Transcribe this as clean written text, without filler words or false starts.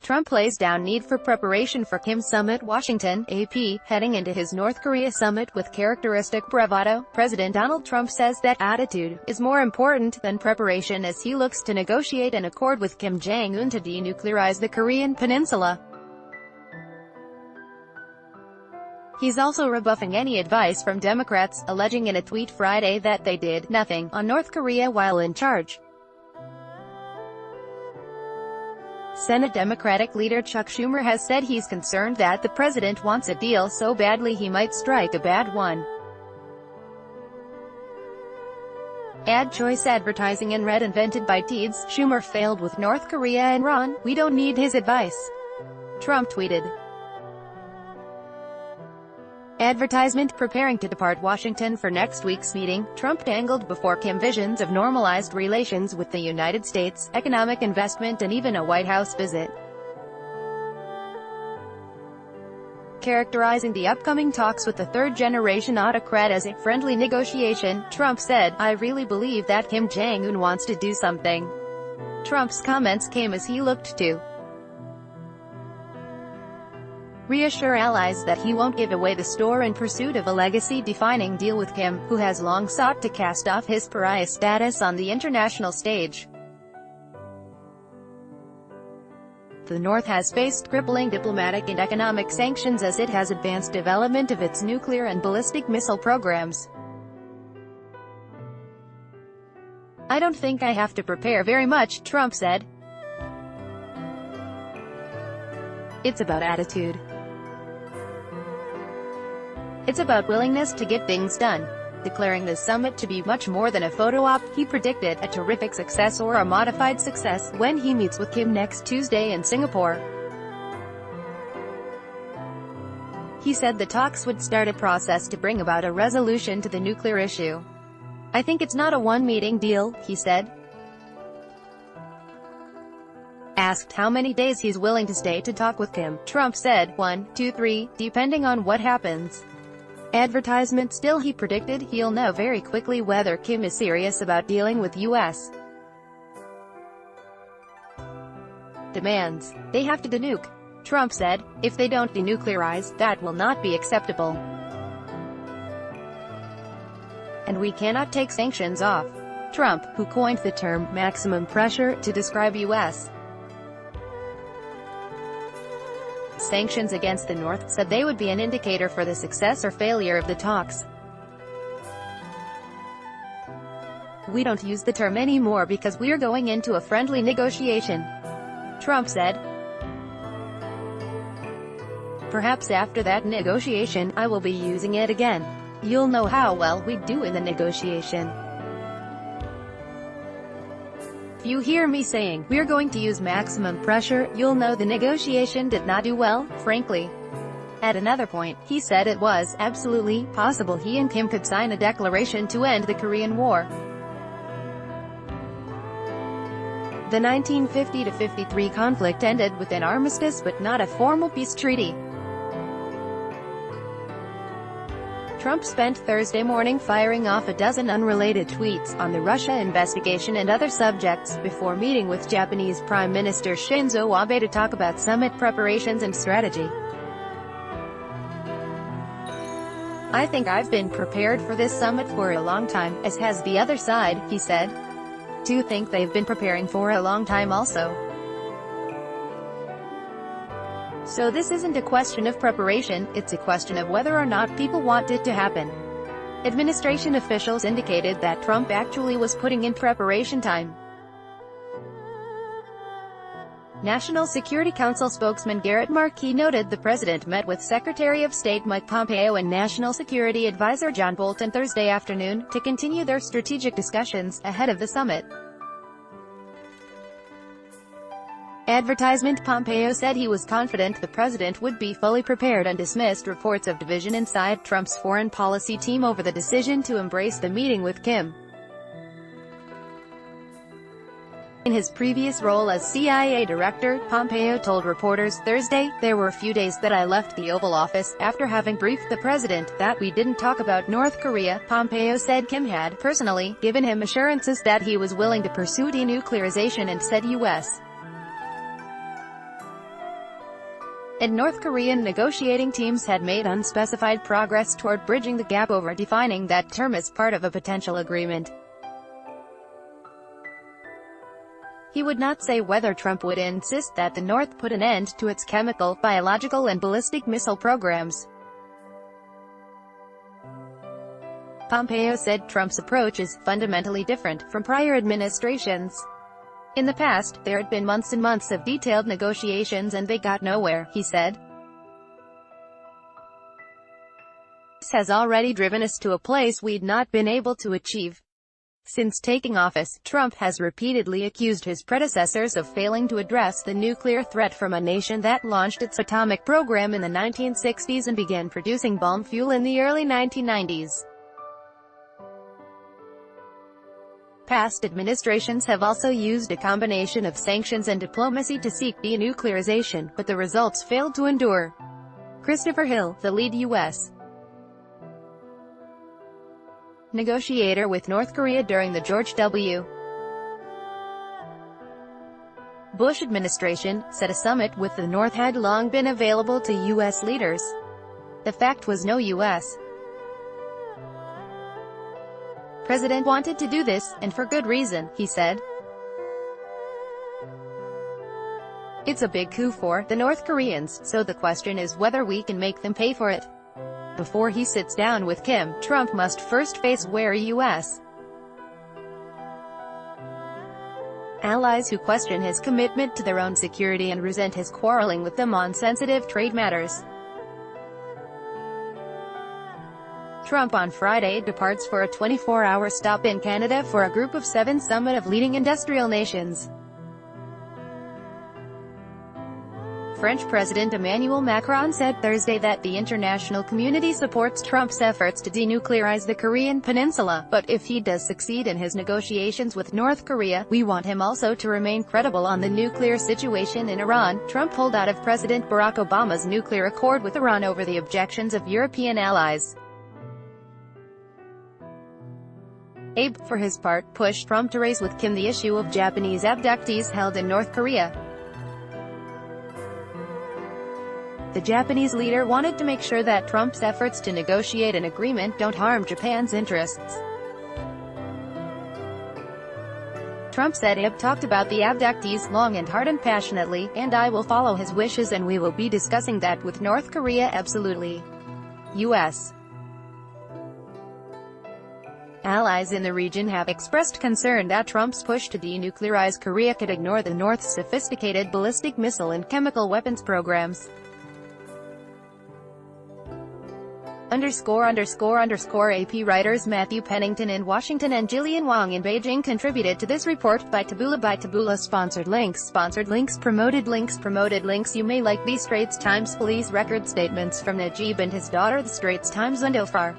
Trump lays down need for preparation for Kim summit. Washington, AP, heading into his North Korea summit with characteristic bravado, President Donald Trump says that attitude is more important than preparation as he looks to negotiate an accord with Kim Jong-un to denuclearize the Korean peninsula. He's also rebuffing any advice from Democrats, alleging in a tweet Friday that they did nothing on North Korea while in charge. Senate Democratic leader Chuck Schumer has said he's concerned that the president wants a deal so badly he might strike a bad one. Ad choice advertising and red invented by Teeds, Schumer failed with North Korea and Iran, we don't need his advice. Trump tweeted. Advertisement preparing to depart Washington for next week's meeting, Trump dangled before Kim visions of normalized relations with the United States, economic investment and even a White House visit. Characterizing the upcoming talks with the third-generation autocrat as a friendly negotiation, Trump said, I really believe that Kim Jong-un wants to do something. Trump's comments came as he looked to reassure allies that he won't give away the store in pursuit of a legacy-defining deal with Kim, who has long sought to cast off his pariah status on the international stage. The North has faced crippling diplomatic and economic sanctions as it has advanced development of its nuclear and ballistic missile programs. I don't think I have to prepare very much, Trump said. It's about attitude. It's about willingness to get things done. Declaring the summit to be much more than a photo op, he predicted a terrific success or a modified success when he meets with Kim next Tuesday in Singapore. He said the talks would start a process to bring about a resolution to the nuclear issue. I think it's not a one-meeting deal, he said. Asked how many days he's willing to stay to talk with Kim, Trump said, 1, 2, 3, depending on what happens. Advertisement still he predicted he'll know very quickly whether Kim is serious about dealing with U.S. demands. They have to denuke. Trump said, if they don't denuclearize, that will not be acceptable. And we cannot take sanctions off. Trump, who coined the term maximum pressure to describe U.S. sanctions against the North, said they would be an indicator for the success or failure of the talks. We don't use the term anymore because we're going into a friendly negotiation, Trump said. Perhaps after that negotiation, I will be using it again. You'll know how well we do in the negotiation. If you hear me saying, we're going to use maximum pressure, you'll know the negotiation did not do well, frankly. At another point, he said it was absolutely possible he and Kim could sign a declaration to end the Korean War. The 1950-53 conflict ended with an armistice but not a formal peace treaty. Trump spent Thursday morning firing off a dozen unrelated tweets on the Russia investigation and other subjects, before meeting with Japanese Prime Minister Shinzo Abe to talk about summit preparations and strategy. I think I've been prepared for this summit for a long time, as has the other side, he said. Do think they've been preparing for a long time also. So this isn't a question of preparation, it's a question of whether or not people want it to happen. Administration officials indicated that Trump actually was putting in preparation time. National Security Council spokesman Garrett Markey noted the president met with Secretary of State Mike Pompeo and National Security Advisor John Bolton Thursday afternoon, to continue their strategic discussions ahead of the summit. Advertisement. Pompeo said he was confident the president would be fully prepared and dismissed reports of division inside Trump's foreign policy team over the decision to embrace the meeting with Kim. In his previous role as CIA director, Pompeo told reporters Thursday, there were a few days that I left the Oval Office, after having briefed the president, that we didn't talk about North Korea. Pompeo said Kim had, personally, given him assurances that he was willing to pursue denuclearization and said U.S. and North Korean negotiating teams had made unspecified progress toward bridging the gap over defining that term as part of a potential agreement. He would not say whether Trump would insist that the North put an end to its chemical, biological and ballistic missile programs. Pompeo said Trump's approach is fundamentally different from prior administrations. In the past, there had been months and months of detailed negotiations and they got nowhere, he said. This has already driven us to a place we'd not been able to achieve. Since taking office, Trump has repeatedly accused his predecessors of failing to address the nuclear threat from a nation that launched its atomic program in the 1960s and began producing bomb fuel in the early 1990s. Past administrations have also used a combination of sanctions and diplomacy to seek denuclearization, but the results failed to endure. Christopher Hill, the lead U.S. negotiator with North Korea during the George W. Bush administration, said a summit with the North had long been available to U.S. leaders. The fact was no U.S. president wanted to do this, and for good reason, he said. It's a big coup for the North Koreans, so the question is whether we can make them pay for it. Before he sits down with Kim, Trump must first face wary U.S. allies who question his commitment to their own security and resent his quarreling with them on sensitive trade matters. Trump on Friday departs for a 24-hour stop in Canada for a Group of 7 summit of leading industrial nations. French President Emmanuel Macron said Thursday that the international community supports Trump's efforts to denuclearize the Korean peninsula, but if he does succeed in his negotiations with North Korea, we want him also to remain credible on the nuclear situation in Iran. Trump pulled out of President Barack Obama's nuclear accord with Iran over the objections of European allies. Abe, for his part, pushed Trump to raise with Kim the issue of Japanese abductees held in North Korea. The Japanese leader wanted to make sure that Trump's efforts to negotiate an agreement don't harm Japan's interests. Trump said Abe talked about the abductees long and hard and passionately, and I will follow his wishes and we will be discussing that with North Korea absolutely. U.S. allies in the region have expressed concern that Trump's push to denuclearize Korea could ignore the North's sophisticated ballistic missile and chemical weapons programs. ____ AP writers Matthew Pennington in Washington and Jillian Wang in Beijing contributed to this report by Taboola Sponsored links Promoted links You may like the Straits Times police record statements from Najib and his daughter. The Straits Times and Ofar.